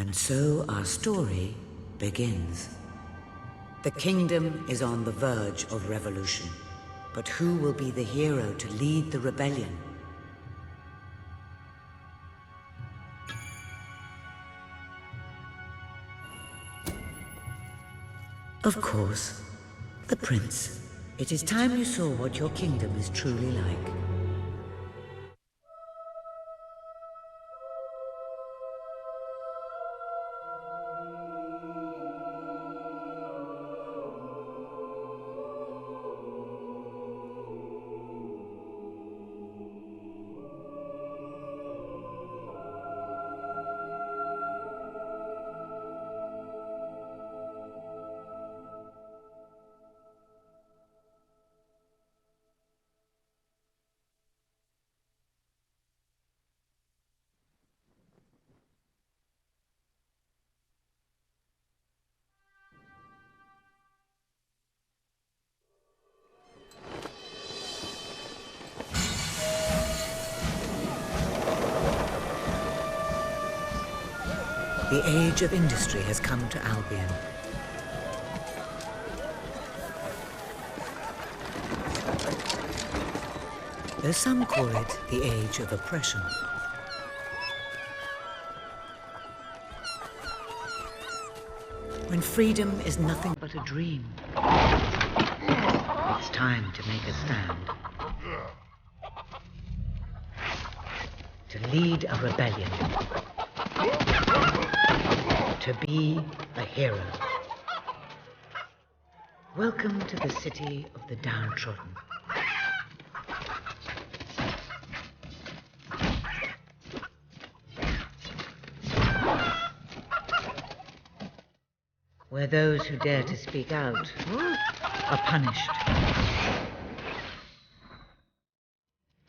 And so our story begins. The kingdom is on the verge of revolution, but who will be the hero to lead the rebellion? Of course, the prince. It is time you saw what your kingdom is truly like. The age of industry has come to Albion. Though some call it the age of oppression. When freedom is nothing but a dream, it's time to make a stand. To lead a rebellion. To be a hero. Welcome to the city of the downtrodden. Where those who dare to speak out are punished.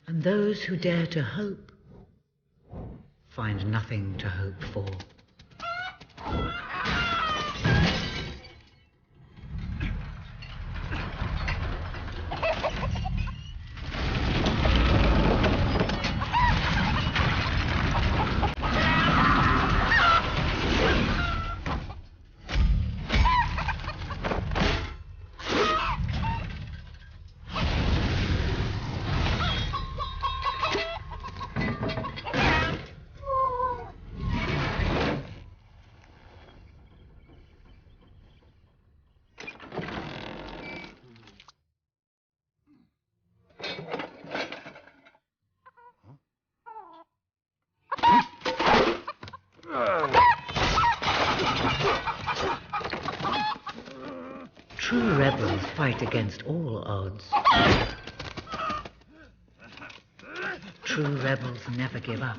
And those who dare to hope find nothing to hope for. True rebels fight against all odds. True rebels never give up.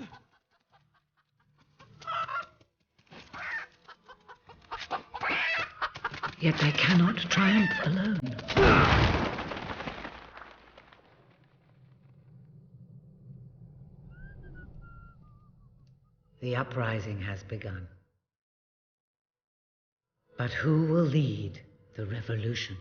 Yet they cannot triumph alone. The uprising has begun. But who will lead the revolution?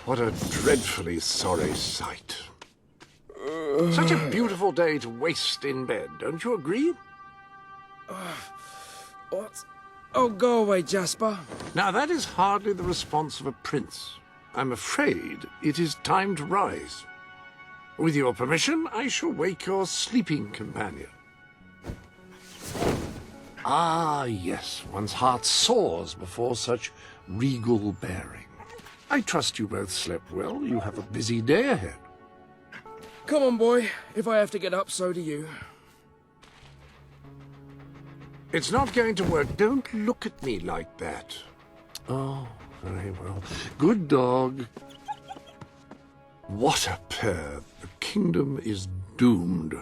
What a dreadfully sorry sight. Such a beautiful day to waste in bed, don't you agree? What? Oh, go away, Jasper. Now, that is hardly the response of a prince. I'm afraid it is time to rise. With your permission, I shall wake your sleeping companion. Ah, yes, one's heart soars before such regal bearing. I trust you both slept well. You have a busy day ahead. Come on, boy. If I have to get up, so do you. It's not going to work. Don't look at me like that. Oh, very well. Good dog. What a pair. The kingdom is doomed.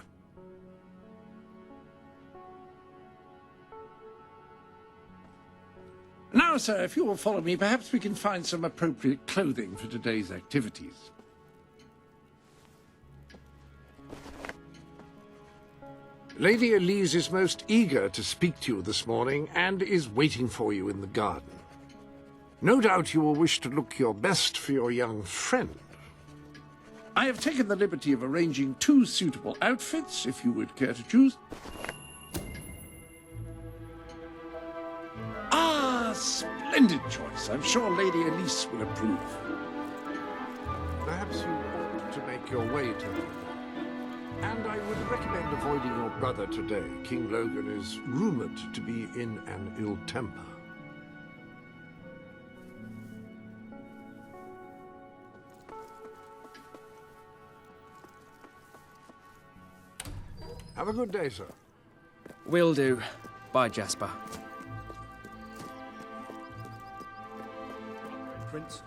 Now Now, sir, if you will follow me, perhaps we can find some appropriate clothing for today's activities. Lady Elise is most eager to speak to you this morning and is waiting for you in the garden. No doubt you will wish to look your best for your young friend. I have taken the liberty of arranging 2 suitable outfits, if you would care to choose. Ah, splendid choice. I'm sure Lady Elise will approve. Perhaps you ought to make your way to her. And I would recommend avoiding your brother today. King Logan is rumored to be in an ill temper. Have a good day, sir. Will do. Bye, Jasper. Prince?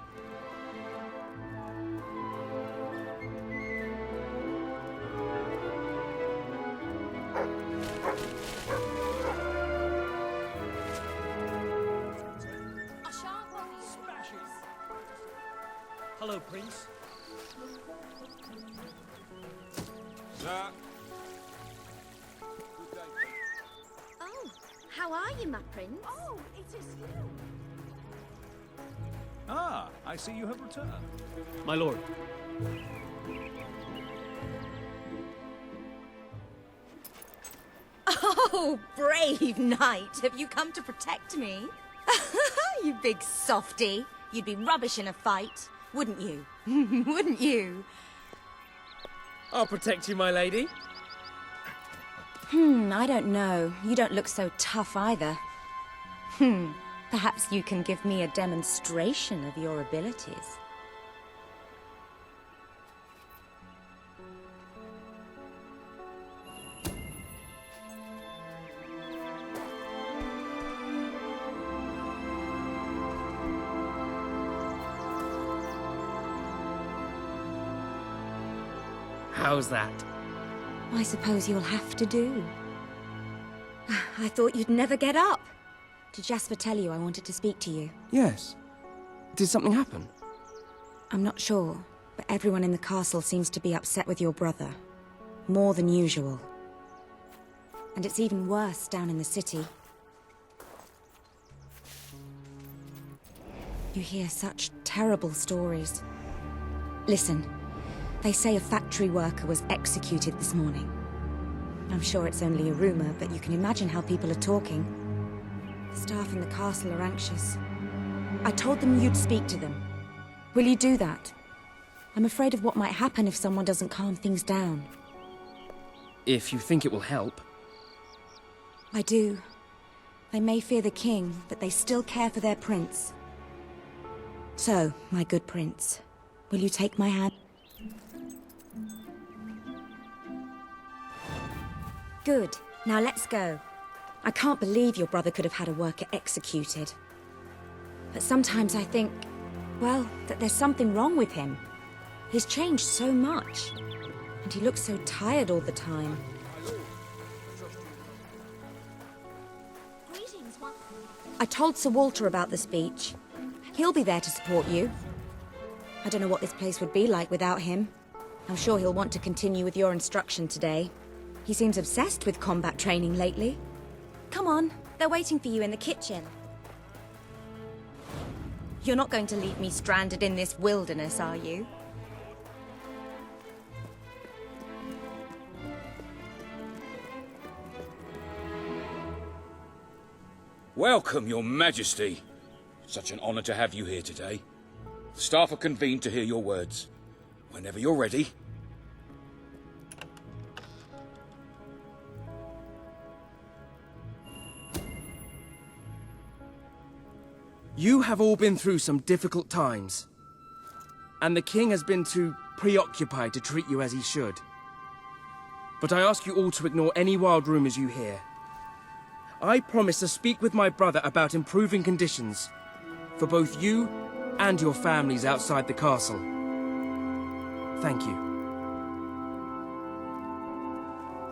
Hello, Prince. Sir? Oh, how are you, my prince? Oh, it is you. Ah, I see you have returned. My lord. Oh, brave knight. Have you come to protect me? You big softy. You'd be rubbish in a fight, wouldn't you? Wouldn't you? I'll protect you, my lady. I don't know. You don't look so tough either. Perhaps you can give me a demonstration of your abilities. How's that? I suppose you'll have to do. I thought you'd never get up. Did Jasper tell you I wanted to speak to you? Yes. Did something happen? I'm not sure, but everyone in the castle seems to be upset with your brother. More than usual. And it's even worse down in the city. You hear such terrible stories. Listen, they say a factory worker was executed this morning. I'm sure it's only a rumor, but you can imagine how people are talking. The staff in the castle are anxious. I told them you'd speak to them. Will you do that? I'm afraid of what might happen if someone doesn't calm things down. If you think it will help. I do. They may fear the king, but they still care for their prince. So, my good prince, will you take my hand? Good. Now let's go. I can't believe your brother could have had a worker executed. But sometimes I think, well, that there's something wrong with him. He's changed so much. And he looks so tired all the time. I told Sir Walter about the speech. He'll be there to support you. I don't know what this place would be like without him. I'm sure he'll want to continue with your instruction today. He seems obsessed with combat training lately. Come on, they're waiting for you in the kitchen. You're not going to leave me stranded in this wilderness, are you? Welcome, Your Majesty. Such an honor to have you here today. The staff are convened to hear your words. Whenever you're ready. You have all been through some difficult times. And the king has been too preoccupied to treat you as he should. But I ask you all to ignore any wild rumors you hear. I promise to speak with my brother about improving conditions for both you and your families outside the castle. Thank you.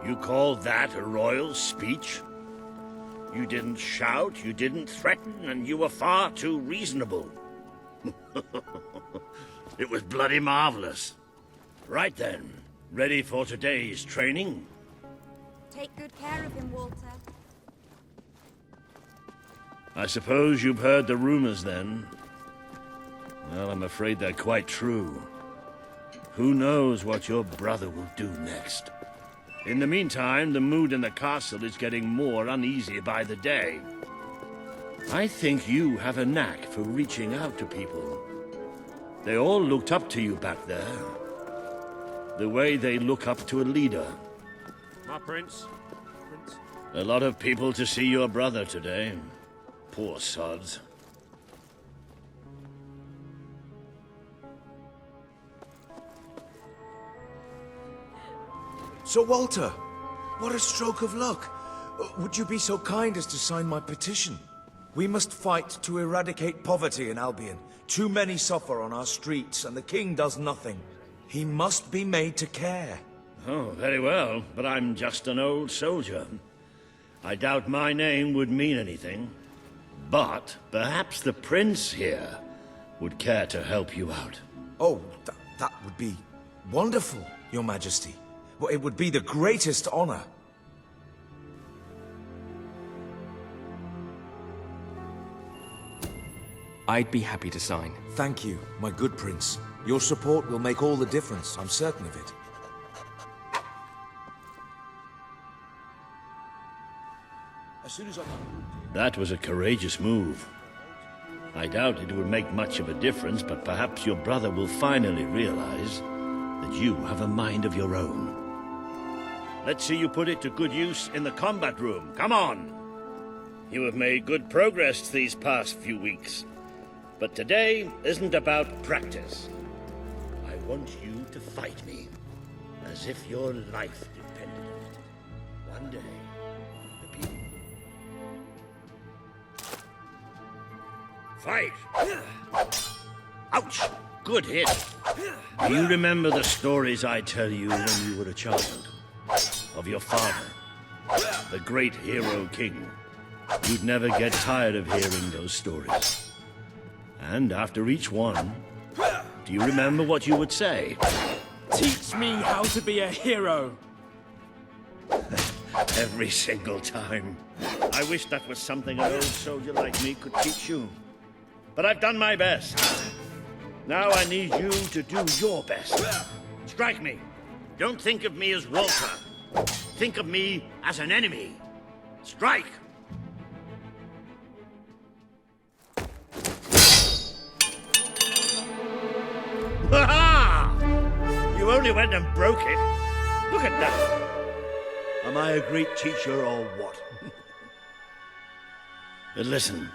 You call that a royal speech? You didn't shout, you didn't threaten, and you were far too reasonable. It was bloody marvelous. Right then, ready for today's training? Take good care of him, Walter. I suppose you've heard the rumors then. Well, I'm afraid they're quite true. Who knows what your brother will do next? In the meantime, the mood in the castle is getting more uneasy by the day. I think you have a knack for reaching out to people. They all looked up to you back there. The way they look up to a leader. My prince. A lot of people to see your brother today. Poor sods. Sir Walter, what a stroke of luck. Would you be so kind as to sign my petition? We must fight to eradicate poverty in Albion. Too many suffer on our streets, and the king does nothing. He must be made to care. Oh, very well, but I'm just an old soldier. I doubt my name would mean anything. But perhaps the prince here would care to help you out. Oh, that would be wonderful, Your Majesty. Well, it would be the greatest honor. I'd be happy to sign. Thank you, my good prince. Your support will make all the difference, I'm certain of it. As soon as I... That was a courageous move. I doubt it would make much of a difference, but perhaps your brother will finally realize that you have a mind of your own. Let's see you put it to good use in the combat room. Come on! You have made good progress these past few weeks. But today isn't about practice. I want you to fight me, as if your life depended on it. One day, the people... Fight! Ouch! Good hit. Do you remember the stories I tell you when you were a child? Of your father, the great hero king. You'd never get tired of hearing those stories. And after each one, do you remember what you would say? Teach me how to be a hero! Every single time. I wish that was something an old soldier like me could teach you. But I've done my best. Now I need you to do your best. Strike me. Don't think of me as Walter. Think of me as an enemy. Strike! Ha-ha! You only went and broke it. Look at that. Am I a great teacher or what? But listen,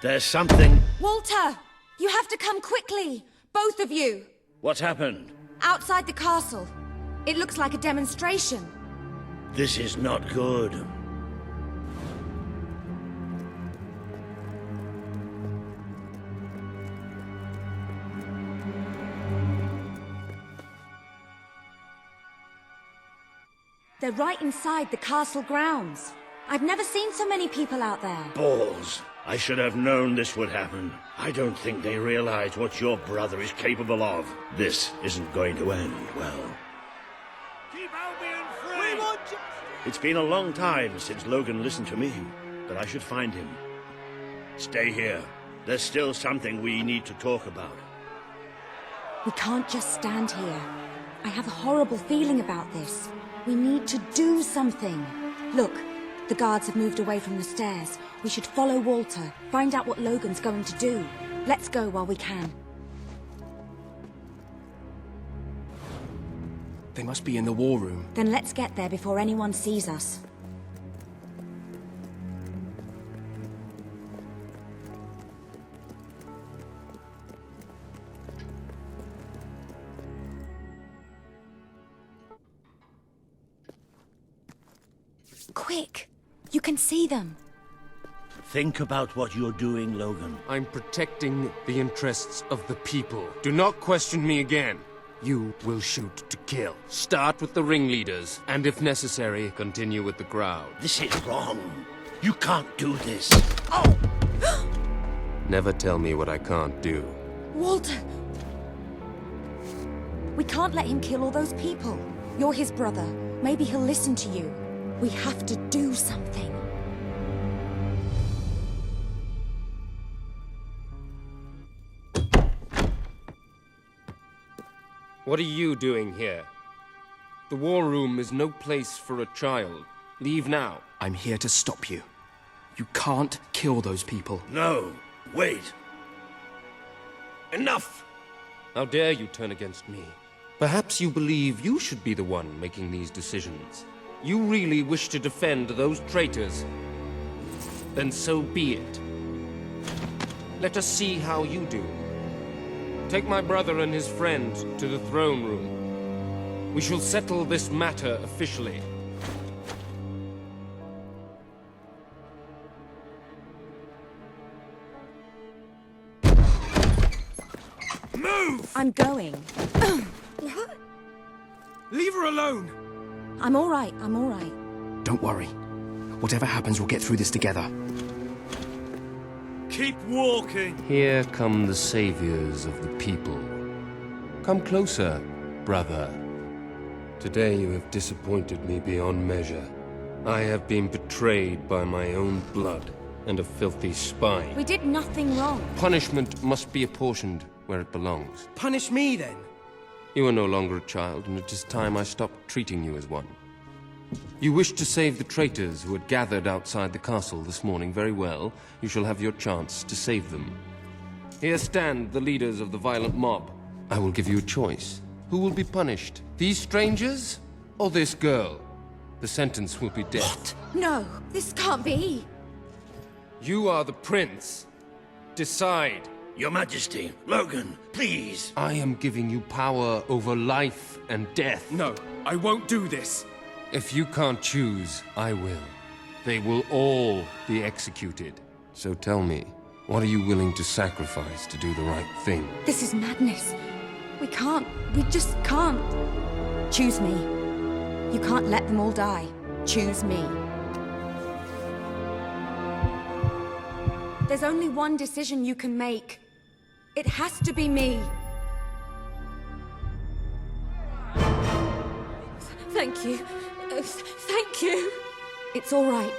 there's something... Walter! You have to come quickly! Both of you! What's happened? Outside the castle. It looks like a demonstration. This is not good. They're right inside the castle grounds. I've never seen so many people out there. Balls. I should have known this would happen. I don't think they realize what your brother is capable of. This isn't going to end well. Keep Albion free! We want justice! It's been a long time since Logan listened to me, but I should find him. Stay here. There's still something we need to talk about. We can't just stand here. I have a horrible feeling about this. We need to do something. Look, the guards have moved away from the stairs. We should follow Walter, find out what Logan's going to do. Let's go while we can. They must be in the war room. Then let's get there before anyone sees us. Quick! You can see them. Think about what you're doing, Logan. I'm protecting the interests of the people. Do not question me again. You will shoot to kill. Start with the ringleaders, and if necessary, continue with the crowd. This is wrong. You can't do this. Never tell me what I can't do. Walter! We can't let him kill all those people. You're his brother. Maybe he'll listen to you. We have to do something. What are you doing here? The war room is no place for a child. Leave now. I'm here to stop you. You can't kill those people. No, wait. Enough! How dare you turn against me? Perhaps you believe you should be the one making these decisions. You really wish to defend those traitors? Then so be it. Let us see how you do. Take my brother and his friend to the throne room. We shall settle this matter officially. Move! I'm going. Leave her alone! I'm all right, I'm all right. Don't worry. Whatever happens, we'll get through this together. Keep walking. Here come the saviors of the people. Come closer, brother. Today you have disappointed me beyond measure. I have been betrayed by my own blood and a filthy spine. We did nothing wrong. Punishment must be apportioned where it belongs. Punish me, then. You are no longer a child, and it is time I stopped treating you as one. You wish to save the traitors who had gathered outside the castle this morning. Very well. You shall have your chance to save them. Here stand the leaders of the violent mob. I will give you a choice. Who will be punished? These strangers or this girl? The sentence will be death. What? No, this can't be. You are the prince. Decide. Your Majesty, Logan, please. I am giving you power over life and death. No, I won't do this. If you can't choose, I will. They will all be executed. So tell me, what are you willing to sacrifice to do the right thing? This is madness. We can't. We just can't. Choose me. You can't let them all die. Choose me. There's only one decision you can make. It has to be me. Thank you. Thank you. It's all right.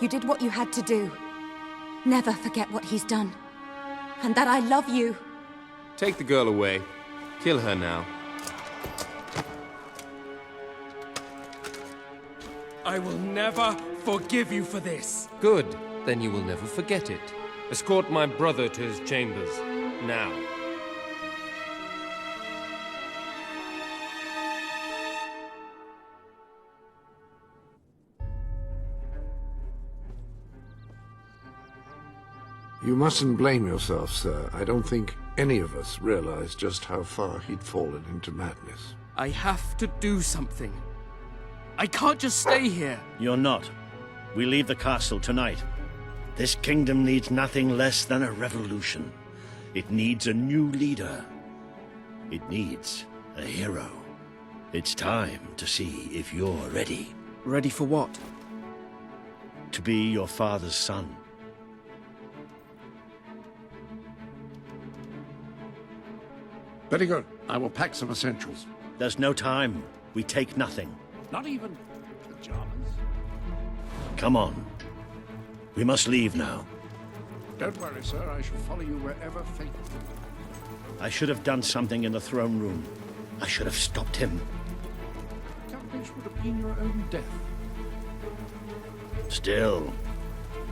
You did what you had to do. Never forget what he's done. And that I love you. Take the girl away. Kill her now. I will never forgive you for this. Good. Then you will never forget it. Escort my brother to his chambers. Now. You mustn't blame yourself, sir. I don't think any of us realized just how far he'd fallen into madness. I have to do something. I can't just stay here. You're not. We leave the castle tonight. This kingdom needs nothing less than a revolution. It needs a new leader. It needs a hero. It's time to see if you're ready. Ready for what? To be your father's son. Very good. I will pack some essentials. There's no time. We take nothing. Not even pajamas. Come on. We must leave now. Don't worry, sir. I shall follow you wherever fate will. I should have done something in the throne room. I should have stopped him. Which would have been your own death. Still,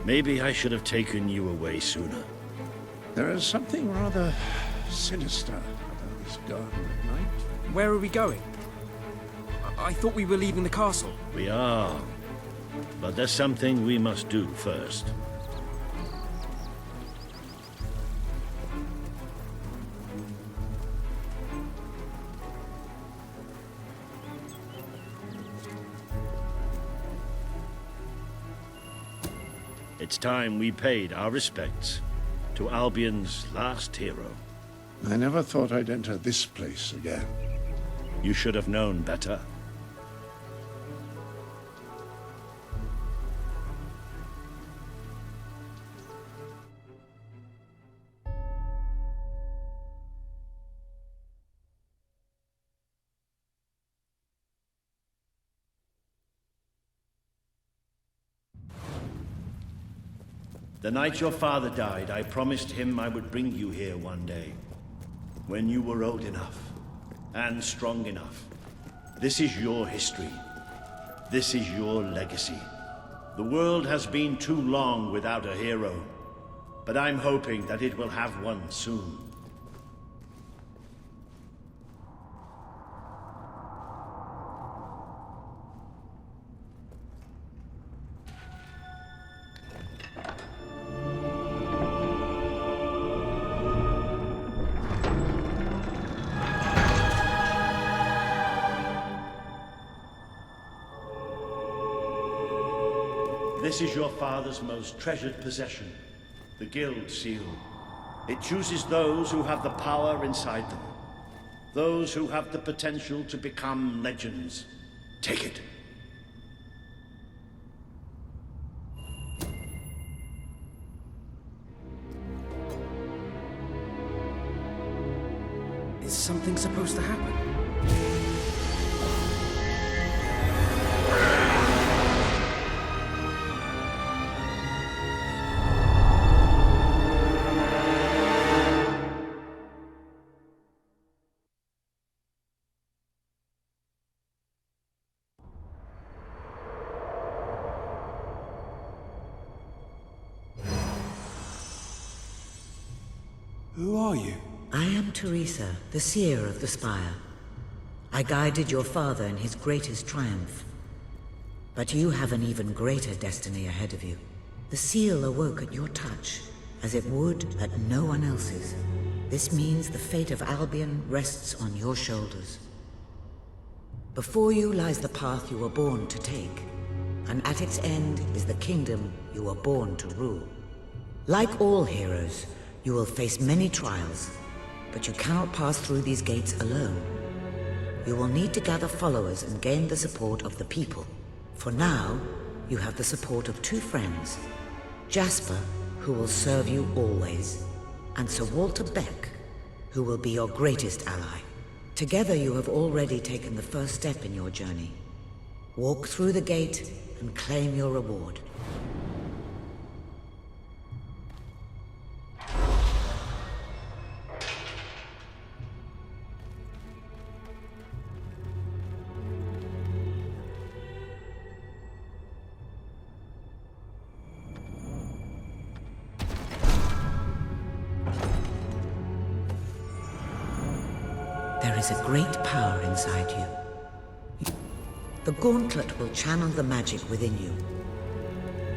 maybe I should have taken you away sooner. There is something rather sinister about this garden at night. Where are we going? I thought we were leaving the castle. We are. But there's something we must do first. It's time we paid our respects to Albion's last hero. I never thought I'd enter this place again. You should have known better. The night your father died, I promised him I would bring you here one day. When you were old enough, and strong enough. This is your history. This is your legacy. The world has been too long without a hero, but I'm hoping that it will have one soon. This is your father's most treasured possession, the Guild Seal. It chooses those who have the power inside them, those who have the potential to become legends. Take it. Is something supposed to happen? Who are you? I am Teresa, the seer of the spire. I guided your father in his greatest triumph. But you have an even greater destiny ahead of you. The seal awoke at your touch, as it would at no one else's. This means the fate of Albion rests on your shoulders. Before you lies the path you were born to take, and at its end is the kingdom you were born to rule. Like all heroes, you will face many trials, but you cannot pass through these gates alone. You will need to gather followers and gain the support of the people. For now, you have the support of two friends, Jasper, who will serve you always, and Sir Walter Beck, who will be your greatest ally. Together you have already taken the first step in your journey. Walk through the gate and claim your reward. There is a great power inside you. The gauntlet will channel the magic within you.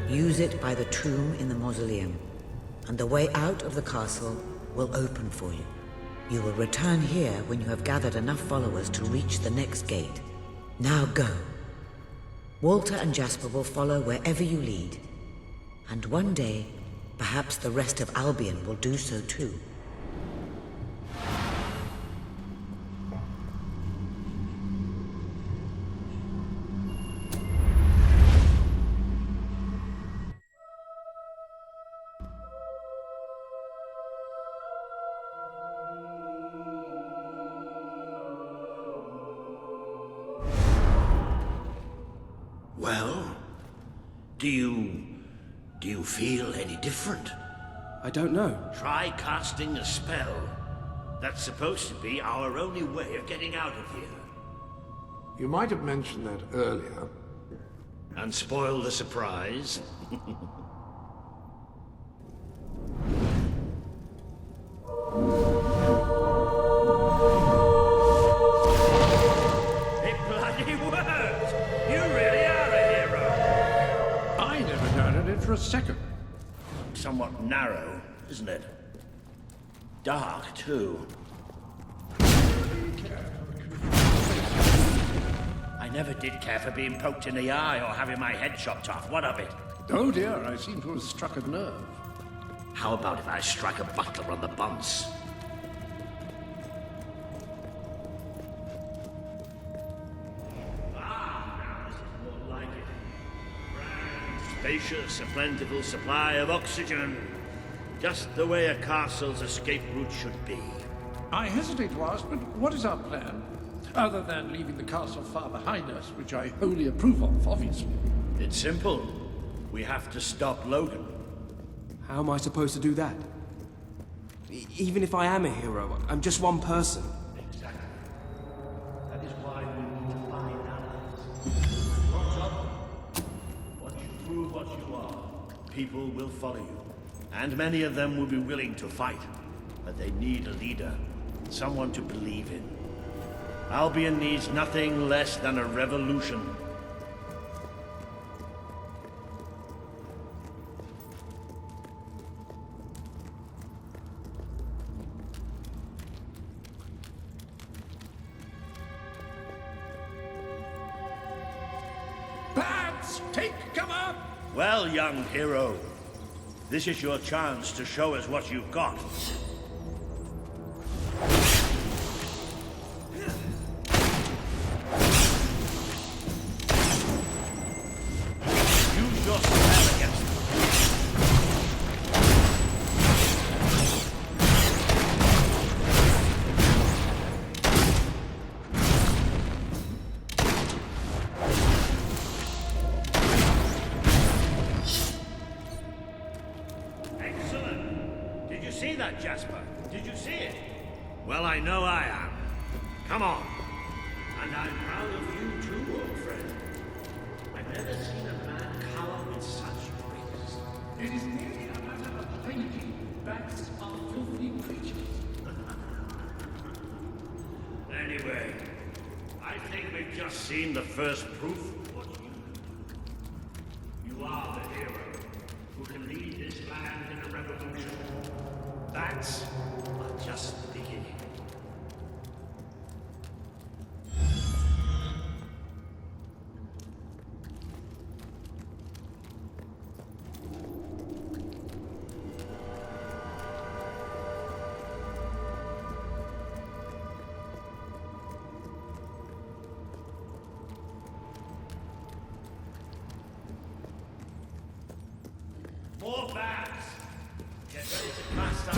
Use it by the tomb in the mausoleum, and the way out of the castle will open for you. You will return here when you have gathered enough followers to reach the next gate. Now go. Walter and Jasper will follow wherever you lead. And one day, perhaps the rest of Albion will do so too. Well, do you feel any different? I don't know. Try casting a spell. That's supposed to be our only way of getting out of here. You might have mentioned that earlier. And spoil the surprise. It bloody worked! You really are a hero! I never doubted it for a second. Somewhat narrow, isn't it? Dark, too. I never did care for being poked in the eye or having my head chopped off. What of it? Oh dear, I seem to have struck a nerve. How about if I strike a butler on the buns? Now this is more like it. Grand, spacious, a plentiful supply of oxygen. Just the way a castle's escape route should be. I hesitate to ask, but what is our plan? Other than leaving the castle far behind us, which I wholly approve of, obviously. It's simple. We have to stop Logan. How am I supposed to do that? Even if I am a hero, I'm just one person. Exactly. That is why we need to find allies. Lots of them. Once you prove what you are, people will follow you. And many of them will be willing to fight. But they need a leader. Someone to believe in. Albion needs nothing less than a revolution. Bats, take cover! Well, young hero, this is your chance to show us what you've got. Use your spell against them. Excellent. Did you see that, Jasper? Did you see it? Well, I know I am. Come on. And I'm proud of you too, old friend. I've never seen a man cower with such grace. It is merely a matter of thinking. Bats are filthy creatures. Anyway, I think we've just seen the first proof of what you can do. You are the hero who can lead this land in a revolution. Bats are just the beginning. More bats! Get ready to cast out.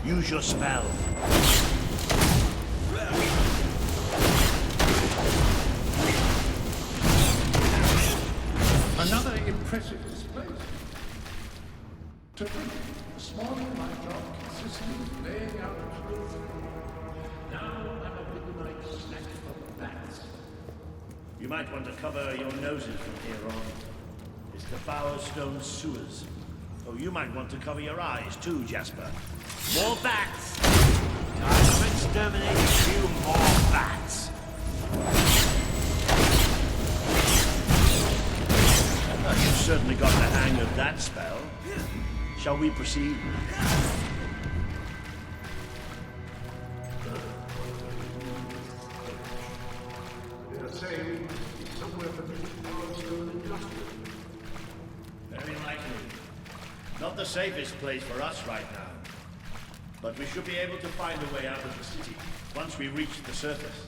Use your spell. Another impressive display. To think, this morning my job consisted of laying out a cloth. Now I'm a midnight snack for bats. You might want to cover your noses from here on. It's the Bowerstone sewers. Oh, you might want to cover your eyes too, Jasper. More bats! Time to exterminate a few more bats! Well, you've certainly got the hang of that spell. Shall we proceed? They're saying somewhere between Bowerstone and Jasper. Very likely. Not the safest place for us right now. But we should be able to find a way out of the city once we reach the surface.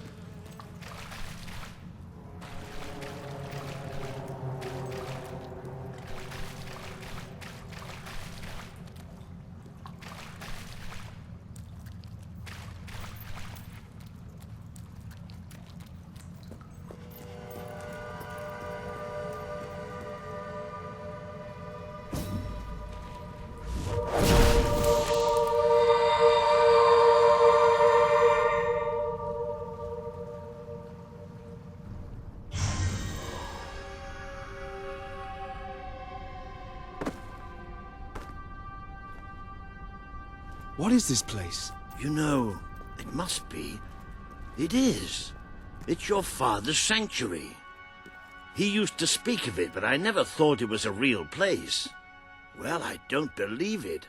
What is this place? You know, it must be. It is. It's your father's sanctuary. He used to speak of it, but I never thought it was a real place. Well, I don't believe it.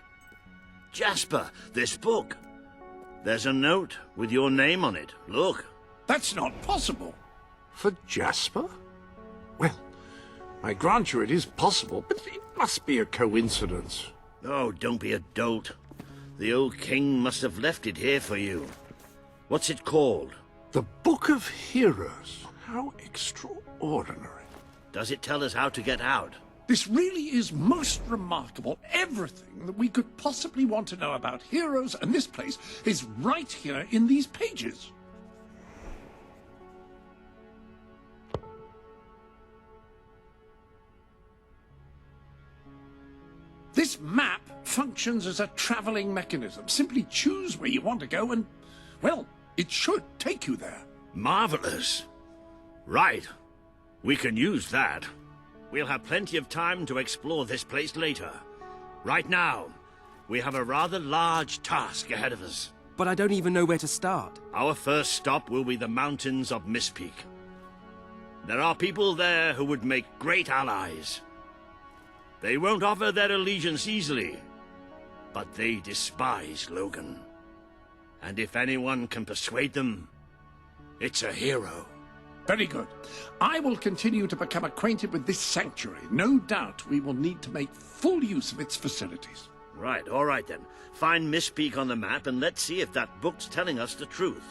Jasper, this book. There's a note with your name on it. Look. That's not possible. For Jasper? Well, I grant you it is possible, but it must be a coincidence. Oh, don't be a dolt. The old king must have left it here for you. What's it called? The Book of Heroes. How extraordinary. Does it tell us how to get out? This really is most remarkable. Everything that we could possibly want to know about heroes and this place is right here in these pages. This map functions as a traveling mechanism. Simply choose where you want to go and, well, it should take you there. Marvelous. Right. We can use that. We'll have plenty of time to explore this place later. Right now, we have a rather large task ahead of us. But I don't even know where to start. Our first stop will be the mountains of Mistpeak. There are people there who would make great allies. They won't offer their allegiance easily, but they despise Logan. And if anyone can persuade them, it's a hero. Very good. I will continue to become acquainted with this sanctuary. No doubt we will need to make full use of its facilities. Right, all right then. Find Mistpeak on the map and let's see if that book's telling us the truth.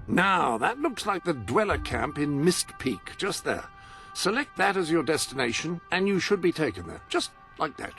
Now, that looks like the dweller camp in Mistpeak, just there. Select that as your destination, and you should be taken there, just like that.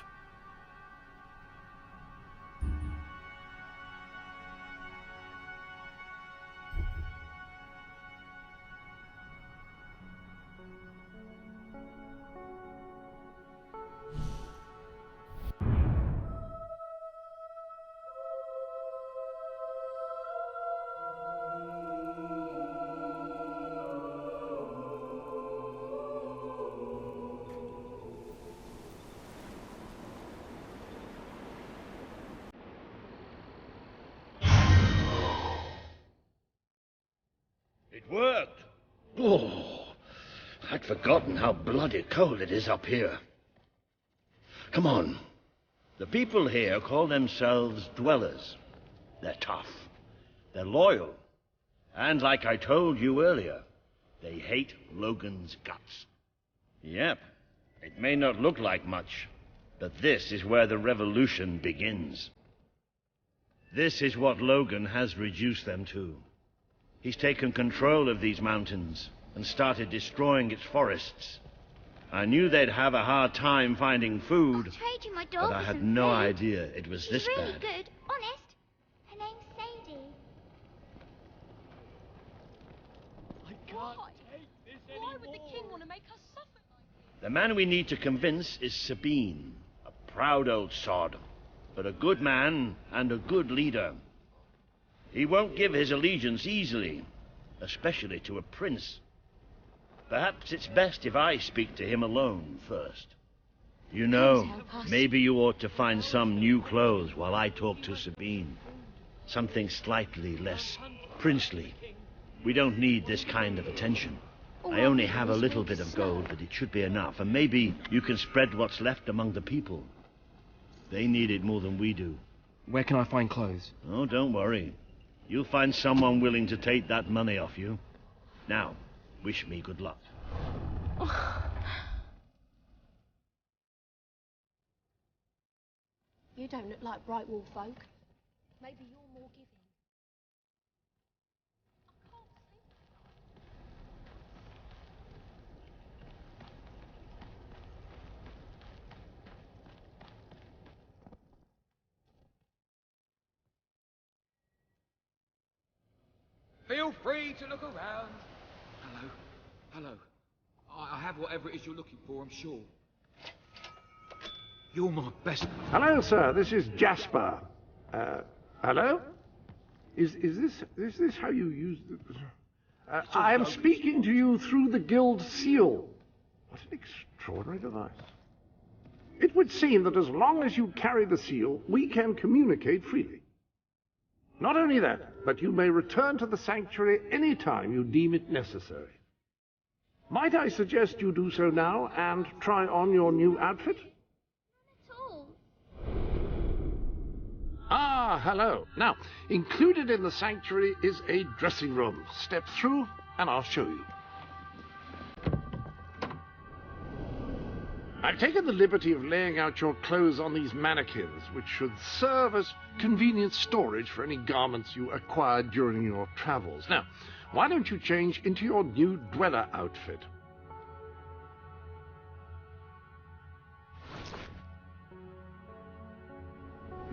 It worked! Oh, I'd forgotten how bloody cold it is up here. Come on. The people here call themselves dwellers. They're tough. They're loyal. And like I told you earlier, they hate Logan's guts. Yep, it may not look like much, but this is where the revolution begins. This is what Logan has reduced them to. He's taken control of these mountains and started destroying its forests. I knew they'd have a hard time finding food, but I had no idea it was this bad. She's really good, honest. Her name's Sadie. I can't take this anymore. Why would the king want to make us suffer like this? The man we need to convince is Sabine, a proud old sod, but a good man and a good leader. He won't give his allegiance easily, especially to a prince. Perhaps it's best if I speak to him alone first. You know, maybe you ought to find some new clothes while I talk to Sabine. Something slightly less princely. We don't need this kind of attention. I only have a little bit of gold, but it should be enough. And maybe you can spread what's left among the people. They need it more than we do. Where can I find clothes? Oh, don't worry. You'll find someone willing to take that money off you. Now, wish me good luck. You don't look like Brightwall folk. Maybe you're more giving. Feel free to look around. Hello. Hello. I have whatever it is you're looking for, I'm sure. You're my best. Hello, sir. This is Jasper. Hello? Is this how you use the... I am speaking to you through the guild seal. What an extraordinary device. It would seem that as long as you carry the seal, we can communicate freely. Not only that, but you may return to the sanctuary any time you deem it necessary. Might I suggest you do so now and try on your new outfit? Not at all. Ah, hello. Now, included in the sanctuary is a dressing room. Step through and I'll show you. I've taken the liberty of laying out your clothes on these mannequins, which should serve as convenient storage for any garments you acquired during your travels. Now, why don't you change into your new dweller outfit?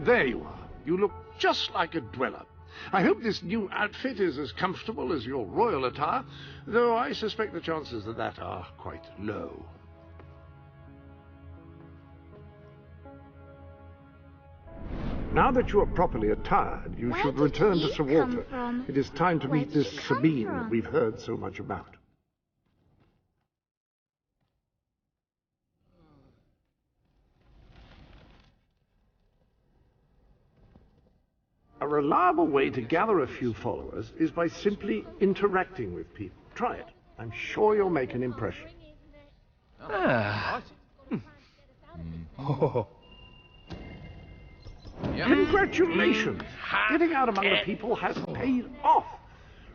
There you are. You look just like a dweller. I hope this new outfit is as comfortable as your royal attire, though I suspect the chances of that are quite low. Now that you are properly attired, you Where should did return to you Sir come Walter. from? It is time to Where meet did this you come Sabine from? we've heard so much about. A reliable way to gather a few followers is by simply interacting with people. Try it. I'm sure you'll make an impression. Congratulations! Getting out among the people has paid off.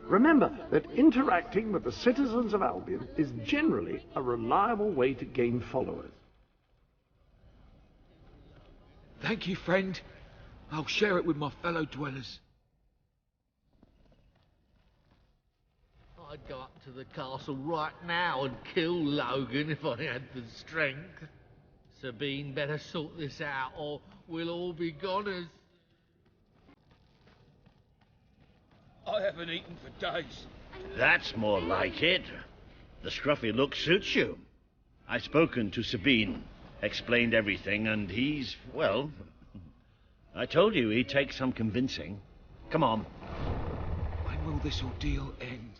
Remember that interacting with the citizens of Albion is generally a reliable way to gain followers. Thank you, friend. I'll share it with my fellow dwellers. I'd go up to the castle right now and kill Logan if I had the strength. Sabine better sort this out or we'll all be goners. I haven't eaten for days. That's more like it. The scruffy look suits you. I've spoken to Sabine, explained everything, and he's, well, I told you he'd take some convincing. Come on. When will this ordeal end?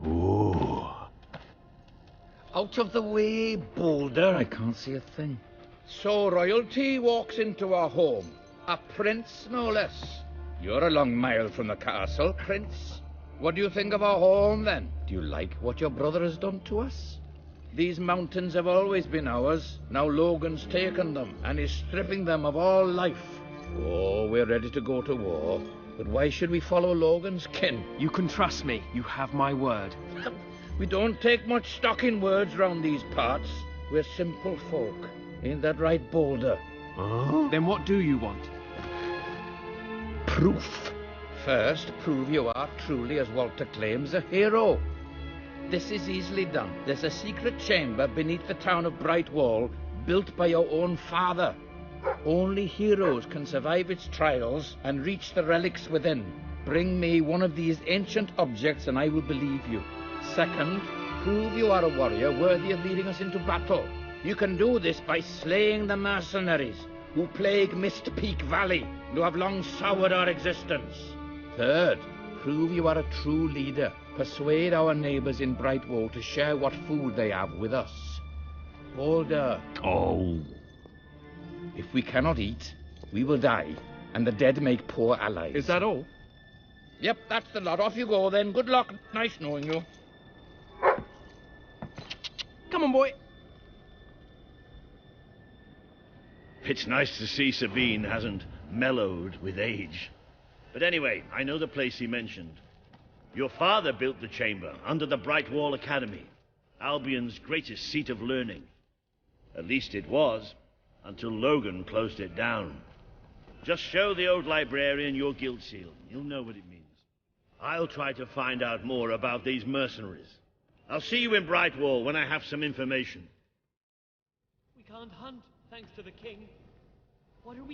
Ooh. Out of the way, Boulder. I can't see a thing. So royalty walks into our home. A prince, no less. You're a long mile from the castle, Prince. What do you think of our home, then? Do you like what your brother has done to us? These mountains have always been ours. Now Logan's taken them and is stripping them of all life. Oh, we're ready to go to war. But why should we follow Logan's kin? You can trust me. You have my word. We don't take much stock in words round these parts. We're simple folk. Ain't that right, Boulder? Then what do you want? Proof. First, prove you are truly, as Walter claims, a hero. This is easily done. There's a secret chamber beneath the town of Brightwall, built by your own father. Only heroes can survive its trials and reach the relics within. Bring me one of these ancient objects and I will believe you. Second, prove you are a warrior worthy of leading us into battle. You can do this by slaying the mercenaries who plague Mist Peak Valley and who have long soured our existence. Third, prove you are a true leader. Persuade our neighbors in Brightwall to share what food they have with us. Boulder. Oh. If we cannot eat, we will die, and the dead make poor allies. Is that all? Yep, that's the lot. Off you go then. Good luck. Nice knowing you. Come on, boy. It's nice to see Sabine hasn't mellowed with age. But anyway, I know the place he mentioned. Your father built the chamber under the Brightwall Academy, Albion's greatest seat of learning. At least it was, until Logan closed it down. Just show the old librarian your guild seal. You'll know what it means. I'll try to find out more about these mercenaries. I'll see you in Brightwall when I have some information. We can't hunt, thanks to the king. What are we